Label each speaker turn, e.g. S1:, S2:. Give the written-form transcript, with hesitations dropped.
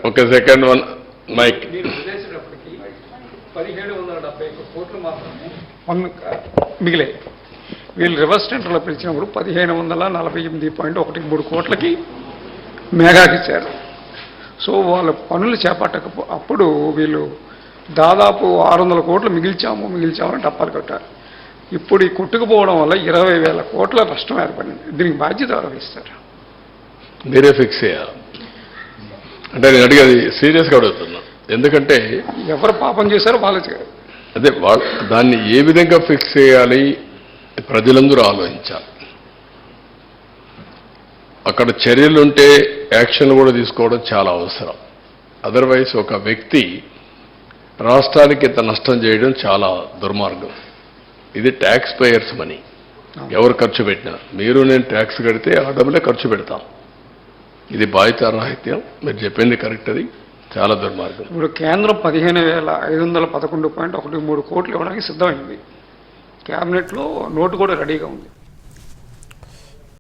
S1: ఒక second one mic.
S2: మీరు వదిలేసేటప్పటికి 1771 కోట్లు మాత్రమే మిగిలే. వీళ్ళు రివర్స్ టెండర్లో పిలిచినప్పుడు 1548.13 కోట్లకి మేఘాకి ఇచ్చారు. సో వాళ్ళ పనులు అప్పుడు వీళ్ళు దాదాపు 600 కోట్లు మిగిల్చామని టప్పాలు కట్టారు. ఇప్పుడు ఈ కొట్టుకుపోవడం వల్ల 20,000 కోట్ల నష్టం ఏర్పడింది. దీనికి బాధ్యత వహిస్తారు.
S1: మీరే ఫిక్స్ చేయాలి అంటే నేను అడిగేది సీరియస్గా అడుగుతున్నా. ఎందుకంటే
S2: ఎవరు పాపం చేశారో వాళ్ళు
S1: అదే దాన్ని ఏ విధంగా ఫిక్స్ చేయాలి ప్రజలందరూ ఆలోచించాలి. అక్కడ చర్యలుంటే యాక్షన్ కూడా తీసుకోవడం చాలా అవసరం. అదర్వైజ్ ఒక వ్యక్తి రాష్ట్రానికి ఇంత నష్టం చేయడం చాలా దుర్మార్గం. ఇది ట్యాక్స్ పేయర్స్ మనీ. ఎవరు ఖర్చు పెట్టినా మీరు నేను ట్యాక్స్ కడితే ఆ డబ్బులే ఖర్చు పెడతాం. ఇది బాధ్యతారాహిత్యం. మీరు చెప్పింది కరెక్ట్. అది చాలా దుర్మార్గం.
S2: ఇప్పుడు కేంద్రం 15,511.13 కోట్లు ఇవ్వడానికి సిద్ధమైంది. క్యాబినెట్లో నోటు కూడా రెడీగా ఉంది.